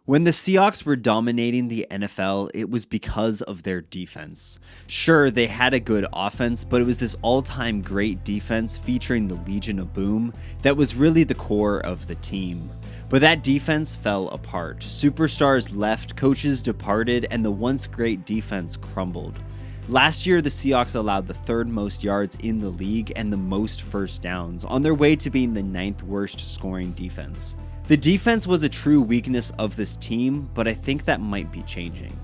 When the Seahawks were dominating the NFL, it was because of their defense. Sure, they had a good offense, but it was this all-time great defense featuring the Legion of Boom that was really the core of the team. But that defense fell apart. Superstars left, coaches departed, and the once great defense crumbled. Last year, the Seahawks allowed the third most yards in the league and the most first downs, on their way to being the ninth worst scoring defense. The defense was a true weakness of this team, but I think that might be changing.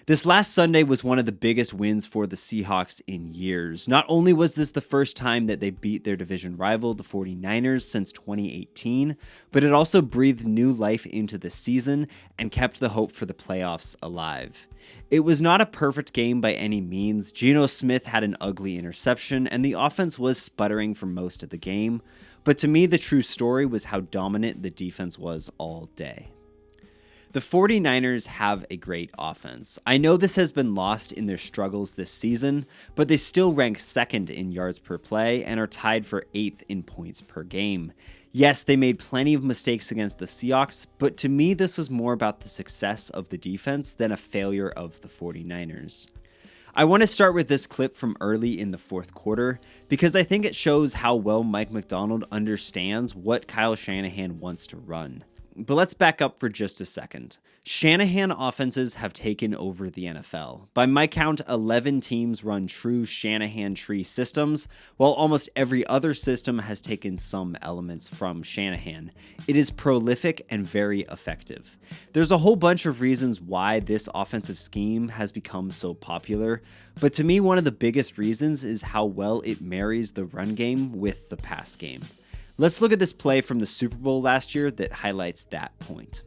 This last Sunday was one of the biggest wins for the Seahawks in years. Not only was this the first time that they beat their division rival, the 49ers, since 2018, but it also breathed new life into the season and kept the hope for the playoffs alive. It was not a perfect game by any means. Geno Smith had an ugly interception, and the offense was sputtering for most of the game. But to me, the true story was how dominant the defense was all day. The 49ers have a great offense. I know this has been lost in their struggles this season, but they still rank second in yards per play and are tied for 8th in points per game. Yes, they made plenty of mistakes against the Seahawks, but to me this was more about the success of the defense than a failure of the 49ers. I want to start with this clip from early in the fourth quarter because I think it shows how well Mike Macdonald understands what Kyle Shanahan wants to run. But let's back up for just a second. Shanahan offenses have taken over the NFL. By my count, 11 teams run true Shanahan tree systems, while almost every other system has taken some elements from Shanahan. It is prolific and very effective. There's a whole bunch of reasons why this offensive scheme has become so popular, but to me, one of the biggest reasons is how well it marries the run game with the pass game. Let's look at this play from the Super Bowl last year that highlights that point.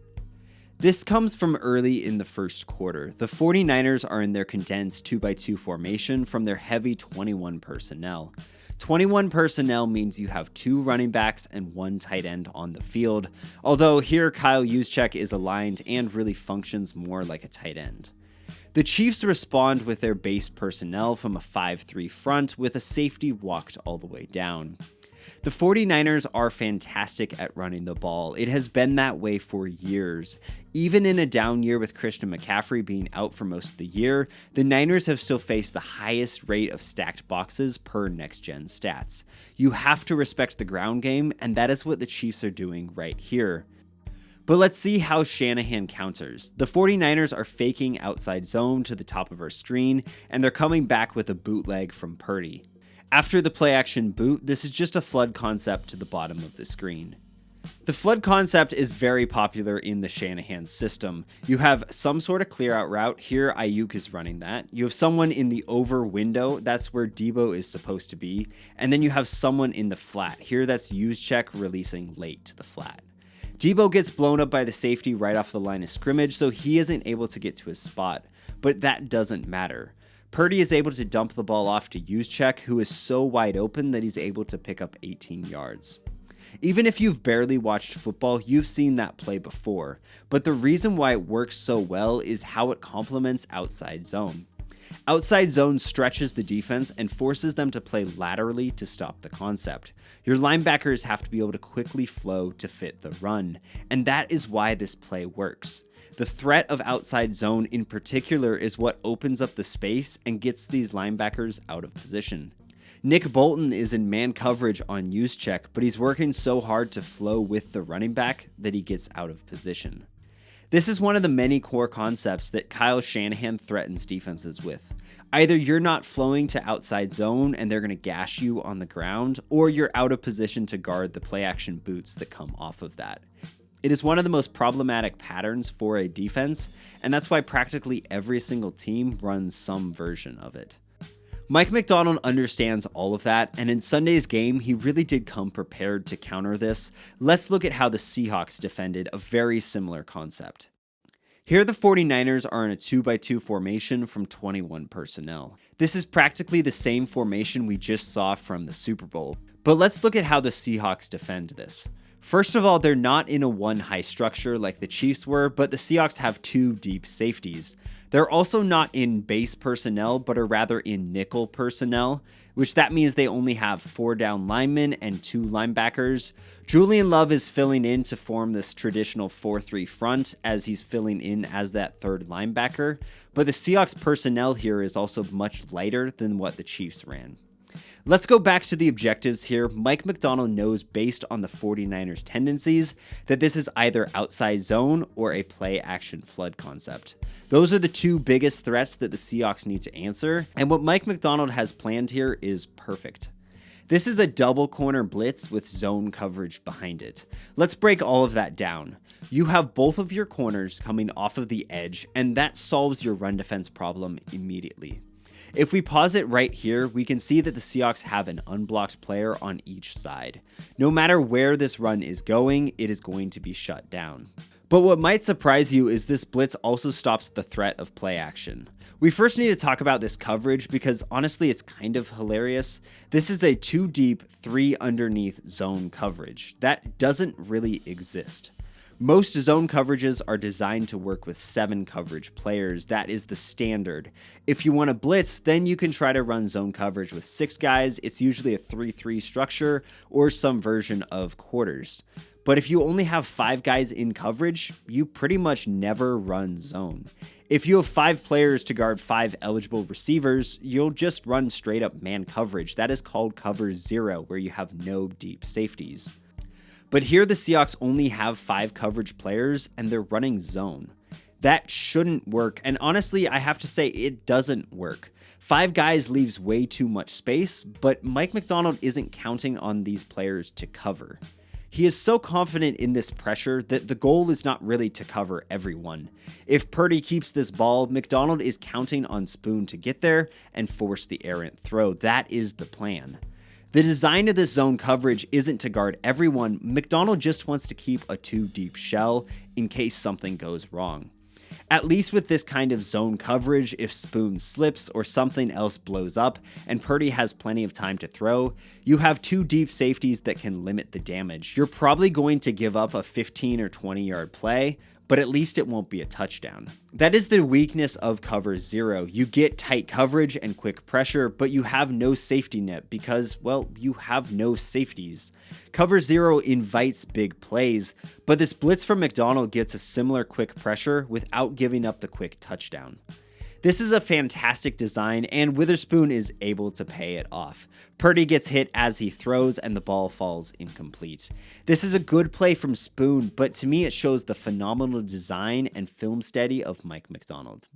This comes from early in the first quarter. The 49ers are in their condensed 2x2 formation from their heavy 21 personnel. 21 personnel means you have 2 running backs and 1 tight end on the field, although here Kyle Juszczyk is aligned and really functions more like a tight end. The Chiefs respond with their base personnel from a 5-3 front with a safety walked all the way down. The 49ers are fantastic at running the ball. It has been that way for years. Even in a down year with Christian McCaffrey being out for most of the year, the Niners have still faced the highest rate of stacked boxes per next-gen stats. You have to respect the ground game, and that is what the Chiefs are doing right here. But let's see how Shanahan counters. The 49ers are faking outside zone to the top of our screen, and they're coming back with a bootleg from Purdy. After the play-action boot, this is just a flood concept to the bottom of the screen. The flood concept is very popular in the Shanahan system. You have some sort of clear-out route. Here, Ayuk is running that. You have someone in the over window. That's where Debo is supposed to be. And then you have someone in the flat. Here, that's Juszczyk releasing late to the flat. Debo gets blown up by the safety right off the line of scrimmage, so he isn't able to get to his spot. But that doesn't matter. Purdy is able to dump the ball off to Juszczyk, who is so wide open that he's able to pick up 18 yards. Even if you've barely watched football, you've seen that play before, but the reason why it works so well is how it complements outside zone. Outside zone stretches the defense and forces them to play laterally to stop the concept. Your linebackers have to be able to quickly flow to fit the run, and that is why this play works. The threat of outside zone in particular is what opens up the space and gets these linebackers out of position. Nick Bolton is in man coverage on Juszczyk, but he's working so hard to flow with the running back that he gets out of position. This is one of the many core concepts that Kyle Shanahan threatens defenses with. Either you're not flowing to outside zone and they're going to gash you on the ground, or you're out of position to guard the play-action boots that come off of that. It is one of the most problematic patterns for a defense, and that's why practically every single team runs some version of it. Mike Macdonald understands all of that, and in Sunday's game, he really did come prepared to counter this. Let's look at how the Seahawks defended a very similar concept. Here the 49ers are in a 2x2 formation from 21 personnel. This is practically the same formation we just saw from the Super Bowl, but let's look at how the Seahawks defend this. First of all, they're not in a one high structure like the Chiefs were, but the Seahawks have 2 deep safeties. They're also not in base personnel, but are rather in nickel personnel, which that means they only have 4 down linemen and 2 linebackers. Julian Love is filling in to form this traditional 4-3 front as he's filling in as that third linebacker, but the Seahawks personnel here is also much lighter than what the Chiefs ran. Let's go back to the objectives here. Mike Macdonald knows, based on the 49ers' tendencies, that this is either outside zone or a play action flood concept. Those are the 2 biggest threats that the Seahawks need to answer, and what Mike Macdonald has planned here is perfect. This is a double corner blitz with zone coverage behind it. Let's break all of that down. You have both of your corners coming off of the edge, and that solves your run defense problem immediately. If we pause it right here, we can see that the Seahawks have an unblocked player on each side. No matter where this run is going, it is going to be shut down. But what might surprise you is this blitz also stops the threat of play action. We first need to talk about this coverage because honestly it's kind of hilarious. This is a 2 deep, 3 underneath zone coverage. That doesn't really exist. Most zone coverages are designed to work with 7 coverage players. That is the standard. If you want to blitz, then you can try to run zone coverage with 6 guys. It's usually a 3-3 structure or some version of quarters. But if you only have 5 guys in coverage, you pretty much never run zone. If you have 5 players to guard 5 eligible receivers, you'll just run straight up man coverage. That is called cover 0, where you have no deep safeties. But here the Seahawks only have 5 coverage players and they're running zone. That shouldn't work, and honestly I have to say it doesn't work. 5 guys leaves way too much space, but Mike Macdonald isn't counting on these players to cover. He is so confident in this pressure that the goal is not really to cover everyone. If Purdy keeps this ball, Macdonald is counting on Spoon to get there and force the errant throw. That is the plan. The design of this zone coverage isn't to guard everyone. Macdonald just wants to keep a 2 deep shell in case something goes wrong. At least with this kind of zone coverage, if Spoon slips or something else blows up and Purdy has plenty of time to throw, you have 2 deep safeties that can limit the damage. You're probably going to give up a 15 or 20 yard play, but at least it won't be a touchdown. That is the weakness of cover 0. You get tight coverage and quick pressure, but you have no safety net because, well, you have no safeties. Cover 0 invites big plays, but this blitz from Macdonald gets a similar quick pressure without giving up the quick touchdown. This is a fantastic design, and Witherspoon is able to pay it off. Purdy gets hit as he throws, and the ball falls incomplete. This is a good play from Spoon, but to me it shows the phenomenal design and film steady of Mike Macdonald.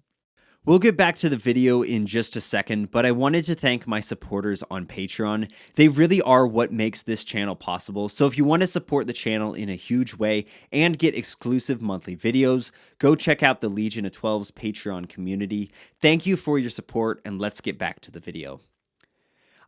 We'll get back to the video in just a second, but I wanted to thank my supporters on Patreon. They really are what makes this channel possible, so if you want to support the channel in a huge way and get exclusive monthly videos, go check out the Legion of 12's Patreon community. Thank you for your support, and let's get back to the video.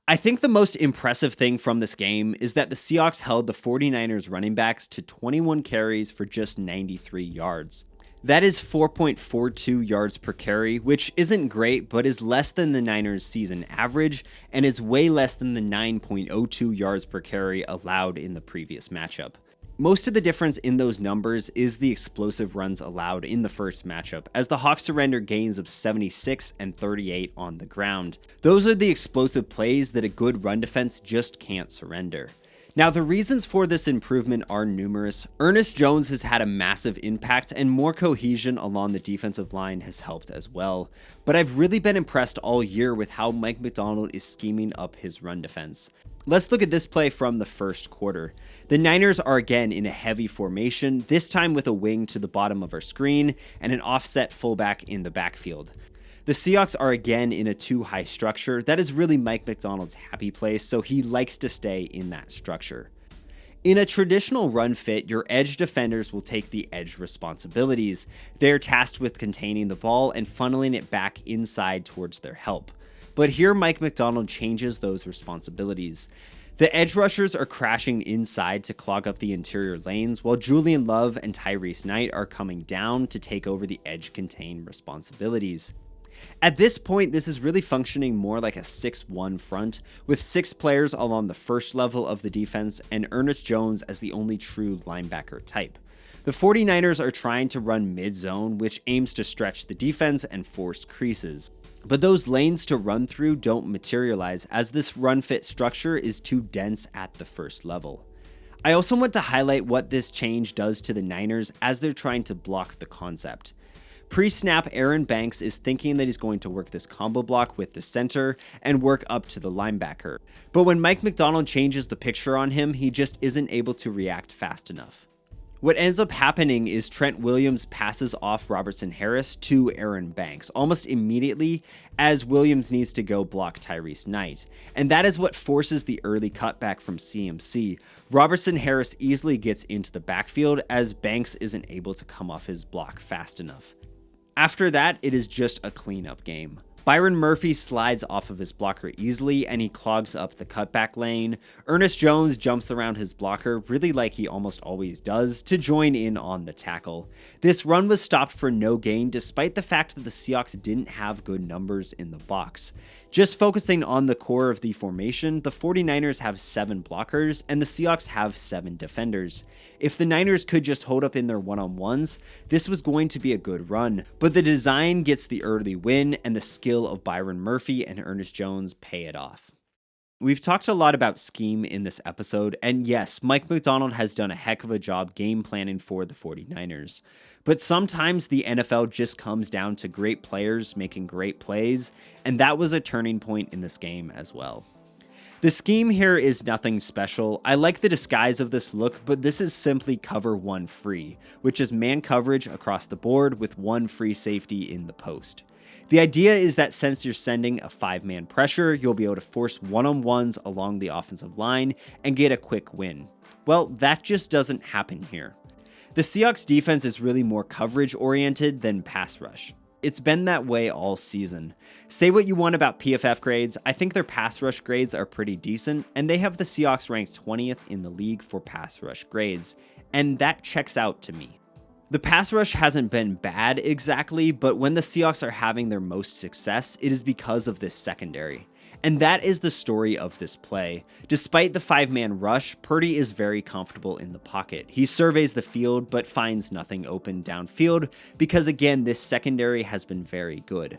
I think the most impressive thing from this game is that the Seahawks held the 49ers running backs to 21 carries for just 93 yards. That is 4.42 yards per carry, which isn't great, but is less than the Niners' season average, and is way less than the 9.02 yards per carry allowed in the previous matchup. Most of the difference in those numbers is the explosive runs allowed in the first matchup, as the Hawks surrender gains of 76 and 38 on the ground. Those are the explosive plays that a good run defense just can't surrender. Now, the reasons for this improvement are numerous. Ernest Jones has had a massive impact, and more cohesion along the defensive line has helped as well. But I've really been impressed all year with how Mike Macdonald is scheming up his run defense. Let's look at this play from the first quarter. The Niners are again in a heavy formation, this time with a wing to the bottom of our screen and an offset fullback in the backfield. The Seahawks are again in a 2-high structure. That is really Mike Macdonald's happy place, so he likes to stay in that structure. In a traditional run fit, your edge defenders will take the edge responsibilities. They're tasked with containing the ball and funneling it back inside towards their help. But here Mike Macdonald changes those responsibilities. The edge rushers are crashing inside to clog up the interior lanes, while Julian Love and Tyrese Knight are coming down to take over the edge contain responsibilities. At this point, this is really functioning more like a 6-1 front, with 6 players along the first level of the defense and Ernest Jones as the only true linebacker type. The 49ers are trying to run mid-zone, which aims to stretch the defense and force creases. But those lanes to run through don't materialize, as this run-fit structure is too dense at the first level. I also want to highlight what this change does to the Niners as they're trying to block the concept. Pre-snap, Aaron Banks is thinking that he's going to work this combo block with the center and work up to the linebacker. But when Mike Macdonald changes the picture on him, he just isn't able to react fast enough. What ends up happening is Trent Williams passes off Robertson Harris to Aaron Banks almost immediately, as Williams needs to go block Tyrese Knight. And that is what forces the early cutback from CMC. Robertson Harris easily gets into the backfield as Banks isn't able to come off his block fast enough. After that, it is just a cleanup game. Byron Murphy slides off of his blocker easily and he clogs up the cutback lane. Ernest Jones jumps around his blocker, really like he almost always does, to join in on the tackle. This run was stopped for no gain despite the fact that the Seahawks didn't have good numbers in the box. Just focusing on the core of the formation, the 49ers have 7 blockers and the Seahawks have 7 defenders. If the Niners could just hold up in their one-on-ones, this was going to be a good run, but the design gets the early win and the skill of Byron Murphy and Ernest Jones pay it off. We've talked a lot about scheme in this episode, and yes, Mike Macdonald has done a heck of a job game planning for the 49ers. But sometimes the NFL just comes down to great players making great plays, and that was a turning point in this game as well. The scheme here is nothing special. I like the disguise of this look, but this is simply cover 1 free, which is man coverage across the board with 1 free safety in the post. The idea is that since you're sending a 5-man pressure, you'll be able to force one-on-ones along the offensive line and get a quick win. Well, that just doesn't happen here. The Seahawks defense is really more coverage oriented than pass rush. It's been that way all season. Say what you want about PFF grades, I think their pass rush grades are pretty decent, and they have the Seahawks ranked 20th in the league for pass rush grades, and that checks out to me. The pass rush hasn't been bad exactly, but when the Seahawks are having their most success, it is because of this secondary. And that is the story of this play. Despite the 5-man rush, Purdy is very comfortable in the pocket. He surveys the field, but finds nothing open downfield because, again, this secondary has been very good.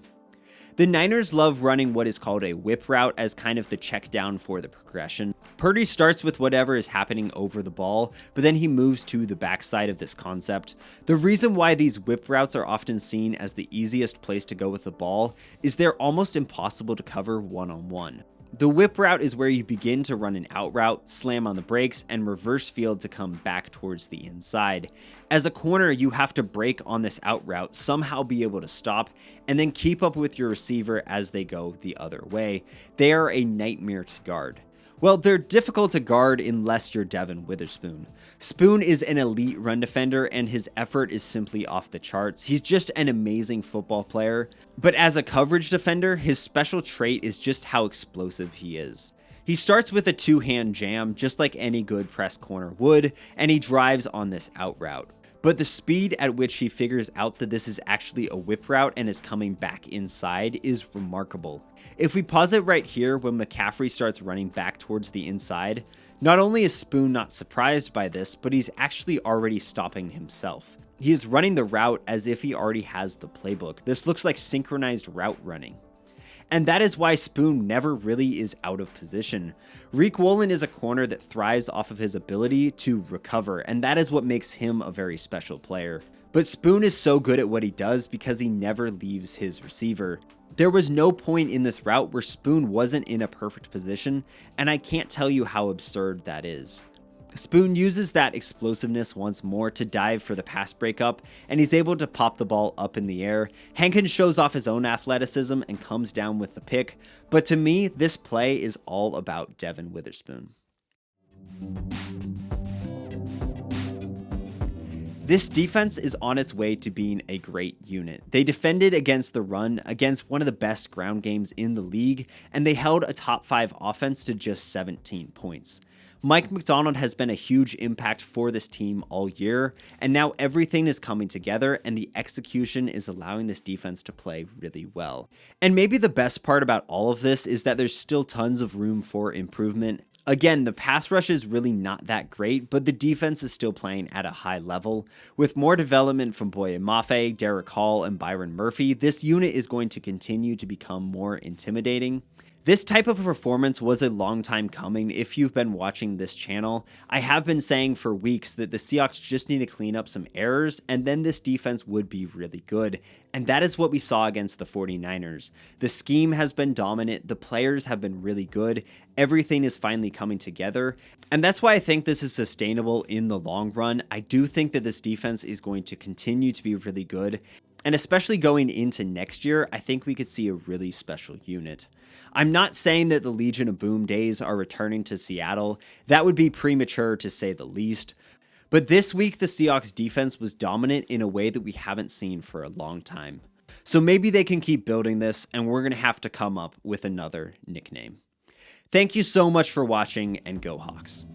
The Niners love running what is called a whip route as kind of the check down for the progression. Purdy starts with whatever is happening over the ball, but then he moves to the backside of this concept. The reason why these whip routes are often seen as the easiest place to go with the ball is they're almost impossible to cover one-on-one. The whip route is where you begin to run an out route, slam on the brakes, and reverse field to come back towards the inside. As a corner, you have to break on this out route, somehow be able to stop, and then keep up with your receiver as they go the other way. They are a nightmare to guard. Well, they're difficult to guard unless you're Devin Witherspoon. Spoon is an elite run defender and his effort is simply off the charts. He's just an amazing football player, but as a coverage defender, his special trait is just how explosive he is. He starts with a 2-hand jam, just like any good press corner would, and he drives on this out route. But the speed at which he figures out that this is actually a whip route and is coming back inside is remarkable. If we pause it right here when McCaffrey starts running back towards the inside, not only is Spoon not surprised by this, but he's actually already stopping himself. He is running the route as if he already has the playbook. This looks like synchronized route running. And that is why Spoon never really is out of position. Reek Woolen is a corner that thrives off of his ability to recover, and that is what makes him a very special player. But Spoon is so good at what he does because he never leaves his receiver. There was no point in this route where Spoon wasn't in a perfect position, and I can't tell you how absurd that is. Spoon uses that explosiveness once more to dive for the pass breakup, and he's able to pop the ball up in the air. Hankins shows off his own athleticism and comes down with the pick, but to me, this play is all about Devin Witherspoon. This defense is on its way to being a great unit. They defended against the run, against one of the best ground games in the league, and they held a top 5 offense to just 17 points. Mike Macdonald has been a huge impact for this team all year, and now everything is coming together and the execution is allowing this defense to play really well. And maybe the best part about all of this is that there's still tons of room for improvement. Again, the pass rush is really not that great, but the defense is still playing at a high level. With more development from Boye Mafe, Derek Hall, and Byron Murphy, this unit is going to continue to become more intimidating. This type of performance was a long time coming if you've been watching this channel. I have been saying for weeks that the Seahawks just need to clean up some errors, and then this defense would be really good. And that is what we saw against the 49ers. The scheme has been dominant, the players have been really good, everything is finally coming together, and that's why I think this is sustainable in the long run. I do think that this defense is going to continue to be really good, and especially going into next year, I think we could see a really special unit. I'm not saying that the Legion of Boom days are returning to Seattle. That would be premature to say the least. But this week, the Seahawks defense was dominant in a way that we haven't seen for a long time. So maybe they can keep building this, and we're going to have to come up with another nickname. Thank you so much for watching, and go Hawks.